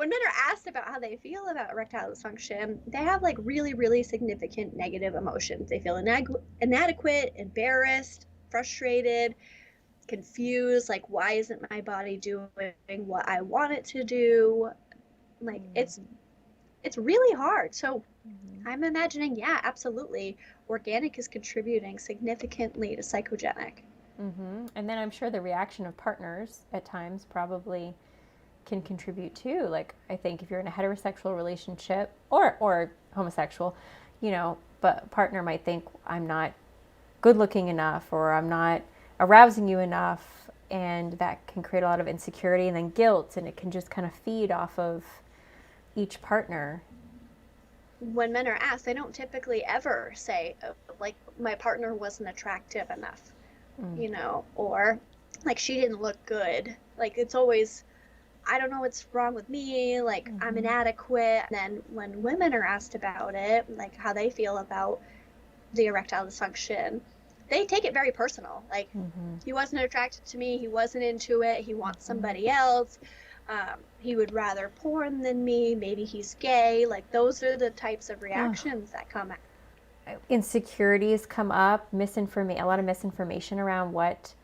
when men are asked about how they feel about erectile dysfunction, they have like really, really significant negative emotions. They feel inadequate, embarrassed, frustrated, confused, like, why isn't my body doing what I want it to do? Like, it's really hard. So I'm imagining, yeah, absolutely, organic is contributing significantly to psychogenic. And then I'm sure the reaction of partners at times probably can contribute too. Like, I think if you're in a heterosexual relationship or homosexual, but partner might think I'm not good looking enough or I'm not arousing you enough, and that can create a lot of insecurity and then guilt, and it can just kind of feed off of each partner. When men are asked, they don't typically ever say, oh, like, my partner wasn't attractive enough, or like, she didn't look good. Like, it's always, I don't know what's wrong with me, like, I'm inadequate. And then when women are asked about it, like how they feel about the erectile dysfunction, they take it very personal. Like, he wasn't attracted to me, he wasn't into it, he wants somebody else. He would rather porn than me, maybe he's gay. Like, those are the types of reactions that come. Insecurities come up, a lot of misinformation around what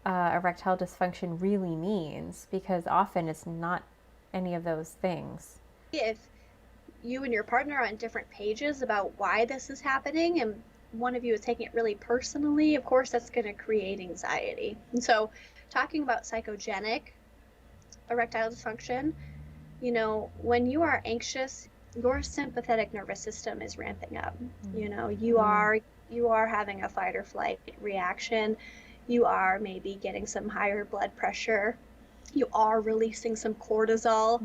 erectile dysfunction really means, because often it's not any of those things. If you and your partner are on different pages about why this is happening, and one of you is taking it really personally, of course that's going to create anxiety. And so, talking about psychogenic erectile dysfunction, when you are anxious, your sympathetic nervous system is ramping up. You are having a fight or flight reaction. You are maybe getting some higher blood pressure. You are releasing some cortisol,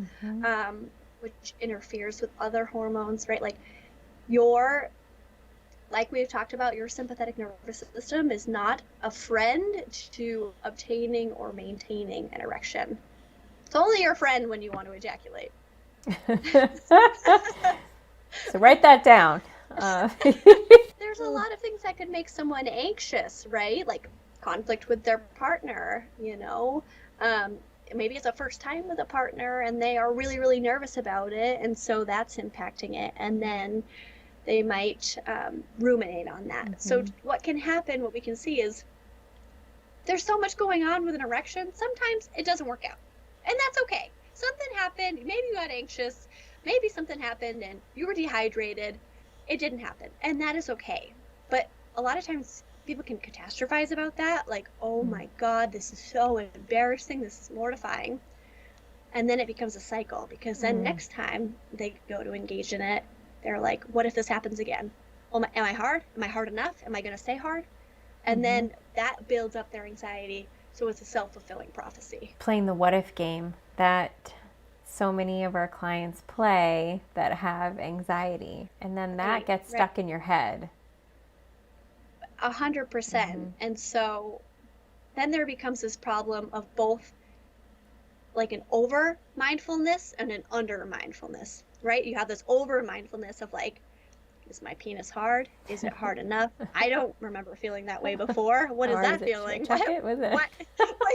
which interferes with other hormones, right? Like, like we've talked about, your sympathetic nervous system is not a friend to obtaining or maintaining an erection. It's only your friend when you want to ejaculate. So write that down. There's a lot of things that could make someone anxious, right? Like conflict with their partner, maybe it's a first time with a partner and they are really, really nervous about it. And so that's impacting it. And then they might ruminate on that. So what can happen, what we can see is there's so much going on with an erection. Sometimes it doesn't work out. And that's okay. Something happened. Maybe you got anxious. Maybe something happened and you were dehydrated. It didn't happen. And that is okay. But a lot of times people can catastrophize about that. Like, oh my God, this is so embarrassing. This is mortifying. And then it becomes a cycle, because then next time they go to engage in it, they're like, what if this happens again? Oh, am I hard? Am I hard enough? Am I going to stay hard? And then that builds up their anxiety. So it's a self-fulfilling prophecy. Playing the what if game that so many of our clients play that have anxiety. And then that gets stuck in your head. 100%. And so then there becomes this problem of both like an over mindfulness and an under mindfulness, right? You have this over mindfulness of like, is my penis hard? Is it hard enough? I don't remember feeling that way before. What is that feeling? Check it, was it? What?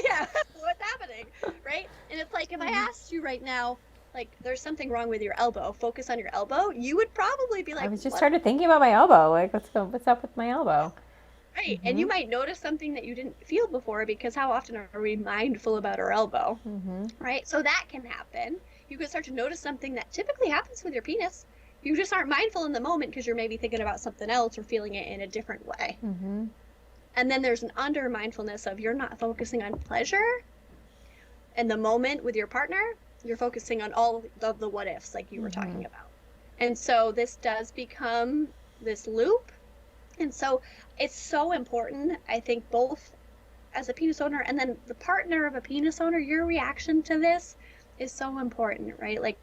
Yeah, what's happening, right? And it's like, if I asked you right now, like, there's something wrong with your elbow, focus on your elbow, you would probably be like, I was just started thinking about my elbow. Like, what's up with my elbow? Right. And you might notice something that you didn't feel before, because how often are we mindful about our elbow? Right? So that can happen. You can start to notice something that typically happens with your penis. You just aren't mindful in the moment because you're maybe thinking about something else or feeling it in a different way. And then there's an under mindfulness of you're not focusing on pleasure in the moment with your partner. You're focusing on all of the what ifs, like you were talking about. And so this does become this loop. And so it's so important, I think, both as a penis owner and then the partner of a penis owner, your reaction to this is so important, right? Like,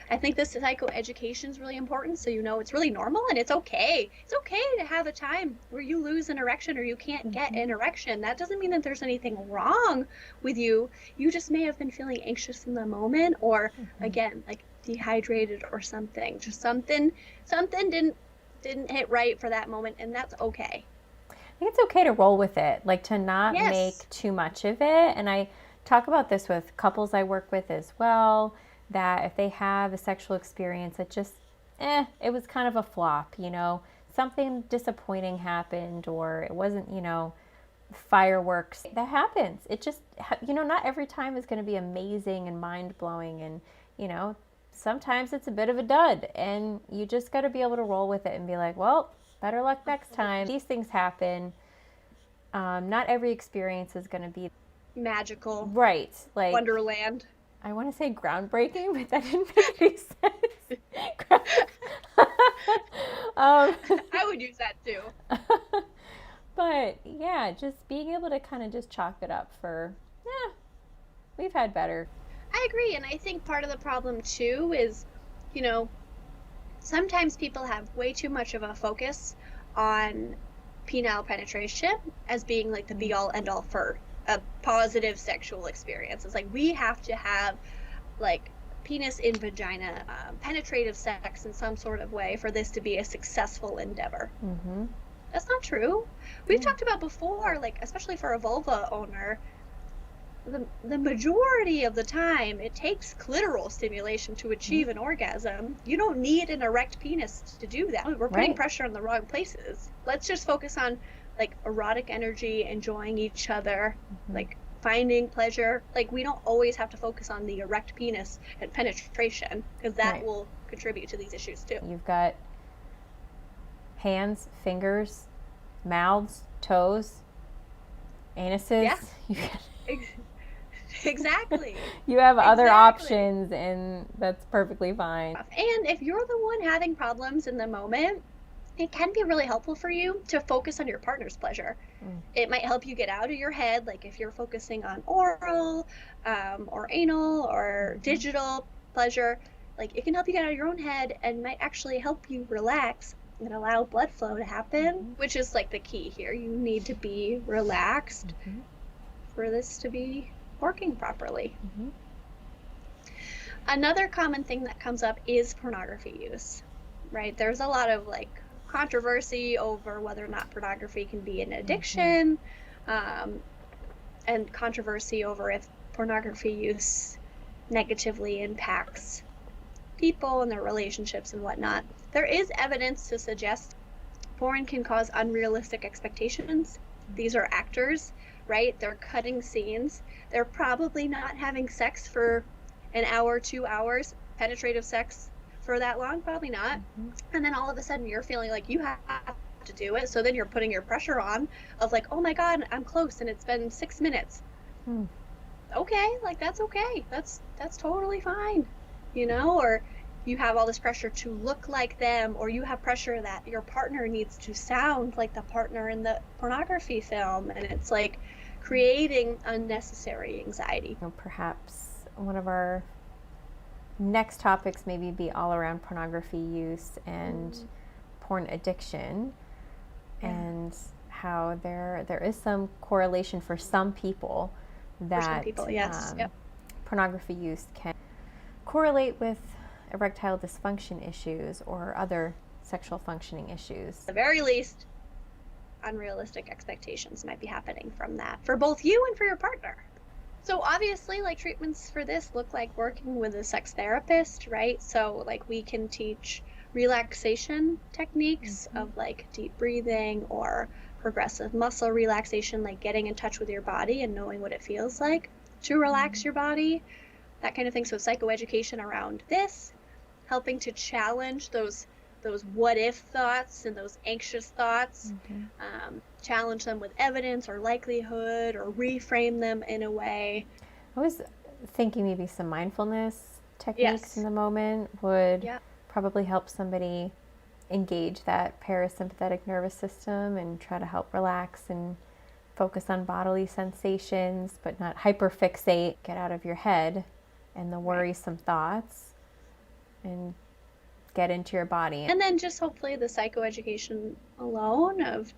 I think this psychoeducation is really important, so it's really normal and it's okay. It's okay to have a time where you lose an erection or you can't get an erection. That doesn't mean that there's anything wrong with you. You just may have been feeling anxious in the moment, or again, like dehydrated or something. Just something didn't hit right for that moment, and that's okay. I think it's okay to roll with it, like to not make too much of it. And I talk about this with couples I work with as well. that if they have a sexual experience that just, it was kind of a flop, something disappointing happened, or it wasn't, fireworks. That happens. It just, not every time is going to be amazing and mind-blowing, and, sometimes it's a bit of a dud, and you just got to be able to roll with it and be like, well, better luck next time. These things happen. Not every experience is going to be magical. Right. Like Wonderland. I want to say groundbreaking, but that didn't make any sense. I would use that too. But yeah, just being able to kind of just chalk it up for, we've had better. I agree. And I think part of the problem too is, sometimes people have way too much of a focus on penile penetration as being like the be all end all for a positive sexual experience. It's like we have to have like penis in vagina, penetrative sex in some sort of way for this to be a successful endeavor. Mm-hmm. That's not true. We've talked about before, like especially for a vulva owner, the majority of the time it takes clitoral stimulation to achieve an orgasm. You don't need an erect penis to do that. We're putting pressure on the wrong places. Let's just focus on like erotic energy, enjoying each other, like finding pleasure. Like we don't always have to focus on the erect penis and penetration, because that will contribute to these issues too. You've got hands, fingers, mouths, toes, anuses. Yeah. Exactly. You have other options, and that's perfectly fine. And if you're the one having problems in the moment, it can be really helpful for you to focus on your partner's pleasure. It might help you get out of your head, like if you're focusing on oral or anal or digital pleasure, like it can help you get out of your own head and might actually help you relax and allow blood flow to happen, which is like the key here. You need to be relaxed for this to be working properly. Another common thing that comes up is pornography use, right? There's a lot of like controversy over whether or not pornography can be an addiction, and controversy over if pornography use negatively impacts people and their relationships and whatnot. There is evidence to suggest porn can cause unrealistic expectations. These are actors, right? They're cutting scenes. They're probably not having sex for an hour, 2 hours, penetrative sex for that long, probably not. And then all of a sudden you're feeling like you have to do it. So then you're putting your pressure on of like, oh my God, I'm close and it's been 6 minutes. Okay, like that's okay. That's totally fine, or you have all this pressure to look like them, or you have pressure that your partner needs to sound like the partner in the pornography film, and it's like creating unnecessary anxiety. Perhaps one of our next topics maybe be all around pornography use and porn addiction, and how there is some correlation for some people that pornography use can correlate with erectile dysfunction issues or other sexual functioning issues. At the very least, unrealistic expectations might be happening from that for both you and for your partner. So obviously, like, treatments for this look like working with a sex therapist, right? So like we can teach relaxation techniques of like deep breathing or progressive muscle relaxation, like getting in touch with your body and knowing what it feels like to relax your body, that kind of thing. So psychoeducation around this, helping to challenge those what if thoughts and those anxious thoughts, challenge them with evidence or likelihood, or reframe them in a way. I was thinking maybe some mindfulness techniques in the moment would probably help somebody engage that parasympathetic nervous system and try to help relax and focus on bodily sensations, but not hyperfixate, get out of your head and the worrisome thoughts, and get into your body. And then just hopefully the psychoeducation alone of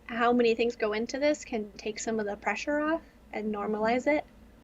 how many things go into this can take some of the pressure off and normalize it.